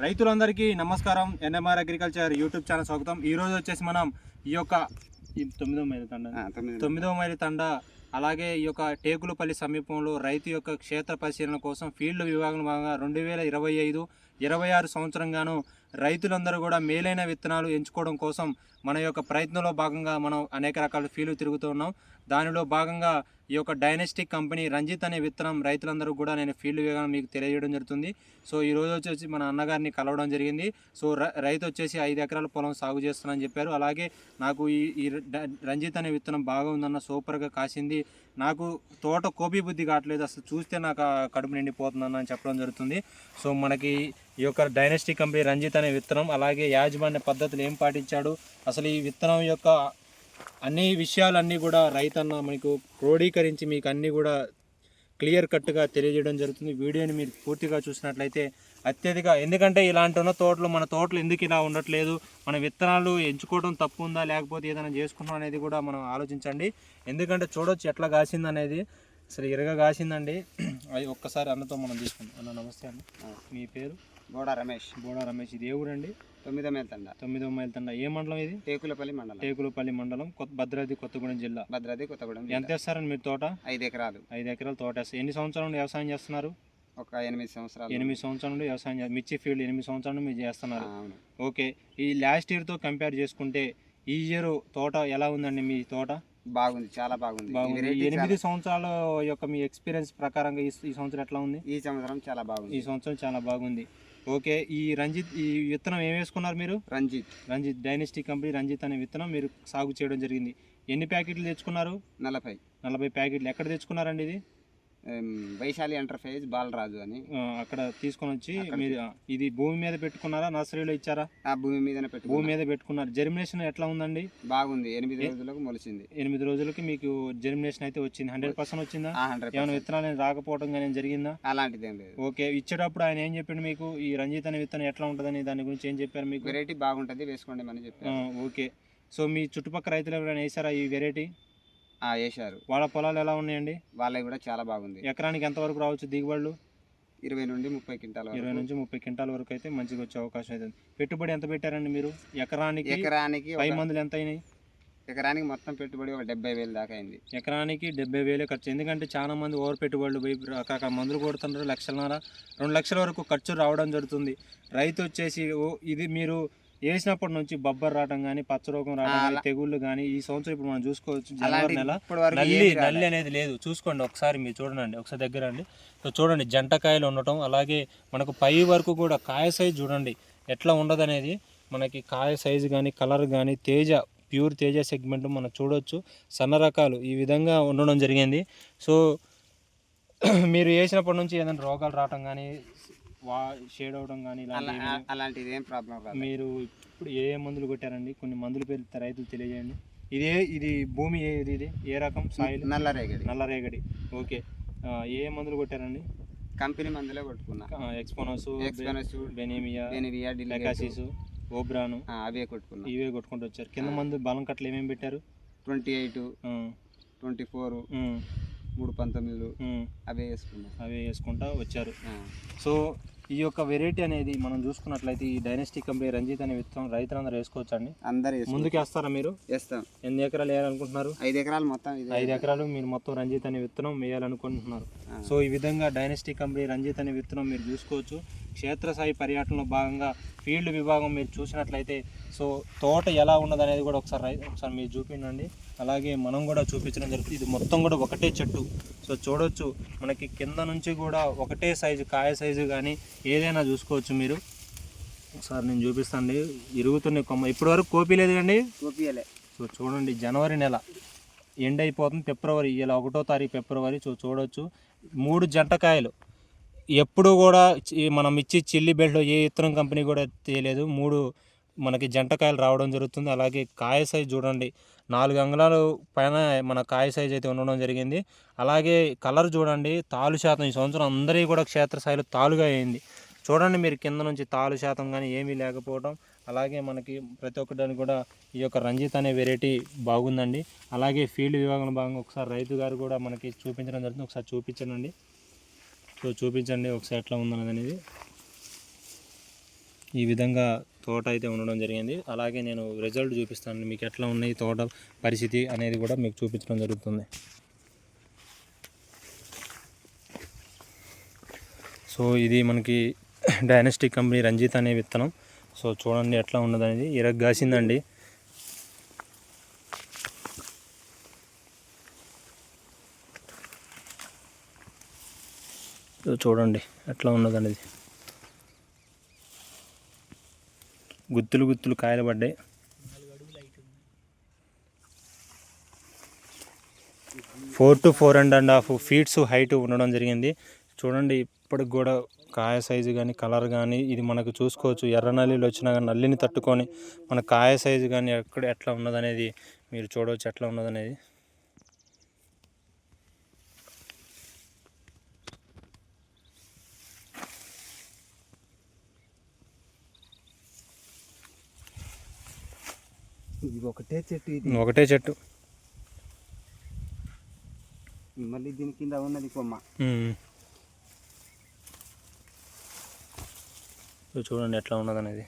రైతులందరికీ నమస్కారం. NMR agriculture YouTube channel స్వాగతం. ఈరోజు వచ్చేసి మనం ఈ యొక్క 9వ మైలు తండ అలాగే ఈ యొక్క టేకులపల్లి సమీపంలో రైతు యొక్క క్షేత్ర పరిశీలన కోసం ఫీల్డ్ విభాగం భాగంగా 2025-26 సంవత్సరంగాను రైతులందరూ కూడా మేలైన విత్తనాలు ఎంచుకోవడం కోసం మన యొక్క ప్రయత్నంలో భాగంగా మనం అనేక రకాల ఫీల్డ్ తిరుగుతూ ఉన్నాం. దానిలో భాగంగా ఈ యొక్క డైనెస్టిక్ కంపెనీ రంజిత్ అనే విత్తనం రైతులందరూ కూడా నేను ఫీల్డ్ విభాగం మీకు తెలియజేయడం జరుగుతుంది. సో ఈరోజు వచ్చేసి మన అన్నగారిని కలవడం జరిగింది. సో రైతు వచ్చేసి 5 ఎకరాల పొలం సాగు చేస్తున్నానని చెప్పారు. అలాగే నాకు ఈ రంజిత్ అనే విత్తనం బాగా ఉందన్న, సూపర్గా కాసింది, నాకు తోట కోపి బుద్ధి కావట్లేదు, అసలు చూస్తే నాకు కడుపు నిండిపోతుందన్న అని చెప్పడం జరుగుతుంది. సో మనకి ఈ యొక్క డైనెస్టిక్ కంపెనీ రంజిత్ అనే విత్తనం అలాగే యాజమాన్య పద్ధతులు ఏం పాటించాడు, అసలు ఈ విత్తనం యొక్క అన్ని విషయాలన్నీ కూడా రైతన్న మీకు క్రోడీకరించి మీకు అన్నీ కూడా క్లియర్ కట్గా తెలియజేయడం జరుగుతుంది. వీడియోని మీరు పూర్తిగా చూసినట్లయితే అత్యధిక, ఎందుకంటే ఇలాంటి ఉన్న తోటలు మన తోటలు ఎందుకు ఇలా ఉండట్లేదు, మన విత్తనాలు ఎంచుకోవడం తప్పు ఉందా లేకపోతే ఏదైనా చేసుకున్నాం అనేది కూడా మనం ఆలోచించండి. ఎందుకంటే చూడొచ్చు ఎట్లా కాసింది అనేది, అసలు ఇరగా కాసిందండి. అది ఒక్కసారి అన్నతో మనం తీసుకుంటాం. అన్న నమస్తే అన్న, మీ పేరు? బోడా రమేష్. బోడా రమేష్. ఇది ఏ ఊరండి? 9వ మైలు తండ. 9వ మైలు తండ. ఏ మండలం ఇది? టేకులపల్లి మండలం. టేకులపల్లి మండలం, భద్రాద్రి కొత్తగూడెం జిల్లా. భద్రాద్రి కొత్తగూడెం. ఎంత వేస్తారండి మీరు తోట? 5 ఎకరాలు. 5 ఎకరాలు తోట వేస్తారు. ఎన్ని సంవత్సరాల నుండి వ్యవసాయం చేస్తున్నారు? ఒక 8 సంవత్సరాలు. 8 సంవత్సరాల నుండి వ్యవసాయం మిర్చి ఫీల్డ్ 8 సంవత్సరాల నుండి మీరు చేస్తున్నారు. ఓకే, ఈ లాస్ట్ ఇయర్తో కంపేర్ చేసుకుంటే ఈ ఇయర్ తోట ఎలా ఉందండి? మీ తోట బాగుంది, చాలా బాగుంది. 8 సంవత్సరాల యొక్క మీ ఎక్స్పీరియన్స్ ప్రకారంగా ఈ సంవత్సరం ఎట్లా ఉంది? ఈ సంవత్సరం చాలా బాగుంది. ఈ సంవత్సరం చాలా బాగుంది. ఓకే, ఈ రంజిత్ ఈ విత్తనం ఏం వేసుకున్నారు మీరు? రంజిత్ డైనెస్టిక్ కంపెనీ రంజిత్ అనే విత్తనం మీరు సాగు చేయడం జరిగింది. ఎన్ని ప్యాకెట్లు తెచ్చుకున్నారు? 40 ప్యాకెట్లు. ఎక్కడ తెచ్చుకున్నారండి ఇది? వైశాలి ఎంటర్ప్రైజ్ బాలరాజు అని అక్కడ తీసుకొని వచ్చి మీరు ఇది భూమి మీద పెట్టుకున్నారా, నర్సరీలో ఇచ్చారా? భూమి మీద పెట్టుకున్నారు. జర్మినేషన్ ఎట్లా ఉందండి? బాగుంది. 8 రోజులకు మొలిచింది. 8 రోజులకి మీకు జర్మినేషన్ అయితే వచ్చింది. 100% వచ్చిందా? ఏమైనా విత్తనాలు రాకపోవడం కానీ జరిగిందా? అలాంటిది ఏం లేదు. ఓకే, ఇచ్చేటప్పుడు ఆయన ఏం చెప్పిండు మీకు? ఈ రంజిత్ అనే విత్తనం ఎట్లా ఉంటుందని దాని గురించి ఏం చెప్పారు మీకు? వెరైటీ బాగుంటుంది, వేసుకోండి అని చెప్పారు. ఓకే, సో మీ చుట్టుపక్కల రైతులు ఎవరైనా వేసారా ఈ వెరైటీ? వేశారు. వాళ్ళ పొలాలు ఎలా ఉన్నాయండి? వాళ్ళవి కూడా చాలా బాగుంది. ఎకరానికి ఎంతవరకు రావచ్చు దిగుబడులు? 20 నుండి 30 క్వింటాల 20 నుంచి 30 క్వింటాల వరకు అయితే మంచిగా వచ్చే అవకాశం అవుతుంది. పెట్టుబడి ఎంత పెట్టారండి మీరు? ఎకరానికి పై మందులు ఎంత అయినాయి? ఎకరానికి మొత్తం పెట్టుబడి ఒక 70,000 దాకా అయింది. ఎకరానికి 70,000 ఖర్చు. ఎందుకంటే చాలా మంది ఓవర్ పెట్టుబడులు రకరకాల మందులు కొడుతున్నారు. 1,50,000 2 లక్షల వరకు ఖర్చు రావడం జరుగుతుంది. రైతు వచ్చేసి ఇది మీరు వేసినప్పటి నుంచి బొబ్బర్ రావడం కానీ, పచ్చరోగం రావడం కానీ, తెగుళ్ళు కానీ ఈ సంవత్సరం ఇప్పుడు మనం చూసుకోవచ్చు. జనవరి నెల నల్లి అనేది లేదు. చూసుకోండి ఒకసారి, మీరు చూడండి ఒకసారి దగ్గర అండి. సో చూడండి జంటకాయలు ఉండటం, అలాగే మనకు పై వరకు కూడా కాయ సైజు చూడండి ఎట్లా ఉండదు అనేది. మనకి కాయ సైజు కానీ, కలర్ కానీ, ప్యూర్ తేజ సెగ్మెంట్ మనం చూడవచ్చు. సన్న రకాలు ఈ విధంగా ఉండడం జరిగింది. సో మీరు వేసినప్పటి నుంచి ఏదైనా రోగాలు రావడం కానీ, షేడ్ అవడం కానీ అలాంటిది ఏం ప్రాబ్లం రాదు. మీరు ఇప్పుడు ఏ మందులు కొట్టారండి? కొన్ని మందులు పేరు రైతులు తెలియజేయండి. ఇది భూమి ఇది ఏ రకం సాయిల్? నల్లరేగడి. ఓకే, ఏ మందులు కొట్టారండి? కంపెనీ మందులే కొట్టుకున్నా. ఎక్స్పోనస్, బెనీమియా, లెకాసిస్, ఓబ్రాను అవే కొట్టుకున్నా. ఇవే కొట్టుకుంటూ వచ్చారు. కింద మందు బలం కట్టలు ఏమేమి పెట్టారు? 28, 24, 319 అవే వేసుకుంటా వచ్చారు. సో ఈ యొక్క వెరైటీ అనేది మనం చూసుకున్నట్లయితే ఈ డైనెస్టిక్ కంపెనీ రంజిత్ అనే విత్తనం రైతులందరూ వేసుకోవచ్చు అండి. అందరూ ముందుకు వేస్తారా మీరు? వేస్తాం. ఎన్ని ఎకరాలు వేయాలనుకుంటున్నారు? 5 ఎకరాలు మొత్తం. 5 ఎకరాలు మీరు మొత్తం రంజిత్ అనే విత్తనం వేయాలనుకుంటున్నారు. సో ఈ విధంగా డైనెస్టిక్ కంపెనీ రంజిత్ అనే విత్తనం మీరు చూసుకోవచ్చు. క్షేత్రస్థాయి పర్యటనలో భాగంగా ఫీల్డ్ విభాగం మీరు చూసినట్లయితే సో తోట ఎలా ఉన్నది అనేది కూడా ఒకసారి మీరు చూపించండి. అలాగే మనం కూడా చూపించడం జరుగుతుంది. ఇది మొత్తం కూడా ఒకటే చెట్టు. సో చూడొచ్చు మనకి కింద నుంచి కూడా ఒకటే సైజు, కాయ సైజు కానీ ఏదైనా చూసుకోవచ్చు మీరు. ఒకసారి నేను చూపిస్తాను. ఇరుగుతున్న కొమ్మ ఇప్పటి వరకు కోపిలేదు కండి. సో చూడండి జనవరి నెల ఎండ్ అయిపోతుంది. ఫిబ్రవరి, ఇలా 1వ తారీఖు ఫిబ్రవరి. సో చూడొచ్చు 3 జంటకాయలు. ఎప్పుడు కూడా మనం ఇచ్చి చిల్లి బెల్ట్లో ఏ ఇత్తనం కంపెనీ కూడా తెలియలేదు. 3 మనకి జంటకాయలు రావడం జరుగుతుంది. అలాగే కాయ సైజు చూడండి 4 అంగుళాలు పైన మన కాయ సైజు అయితే ఉండడం జరిగింది. అలాగే కలర్ చూడండి, తాలు శాతం ఈ సంవత్సరం అందరికీ కూడా క్షేత్రస్థాయిలో తాలుగా అయింది. చూడండి మీరు కింద నుంచి తాలు శాతం కానీ ఏమీ లేకపోవడం. అలాగే మనకి ప్రతి ఒక్కదానికి కూడా ఈ యొక్క రంజిత్ అనే వెరైటీ బాగుందండి. అలాగే ఫీల్డ్ విభాగంలో భాగంగా ఒకసారి రైతు గారు కూడా మనకి చూపించడం జరుగుతుంది. ఒకసారి చూపించండి. సో చూపించండి ఒకసారి ఎట్లా ఉందన్నది అనేది. ఈ విధంగా తోట అయితే ఉండడం జరిగింది. అలాగే నేను రిజల్ట్ చూపిస్తాను మీకు ఎట్లా ఉన్నాయి తోట పరిస్థితి అనేది కూడా మీకు చూపించడం జరుగుతుంది. సో ఇది మనకి డైనస్టిక్ కంపెనీ రంజిత్ అనే విత్తనం. సో చూడండి ఎట్లా ఉన్నదనేది, ఇరగ్గాసిందండి. చూడండి ఎట్లా ఉన్నదనేది, గుత్తులు గుత్తులు కాయలు పడ్డాయి. 4 to 4.5 feet హైట్ ఉండడం జరిగింది. చూడండి ఇప్పటికి కూడా కాయ సైజు కానీ కలర్ కానీ ఇది మనకు చూసుకోవచ్చు. ఎర్ర నల్లిలు వచ్చినా కానీ నల్లిని తట్టుకొని మన కాయ సైజు కానీ ఎట్లా ఉన్నదనేది మీరు చూడవచ్చు ఎట్లా ఉన్నదనేది. ఇది ఒకటే చెట్టు, ఇది ఒకటే చెట్టు, మళ్ళీ దీని కింద ఉన్నది కొమ్మ. చూడండి ఎట్లా ఉన్నదనేది.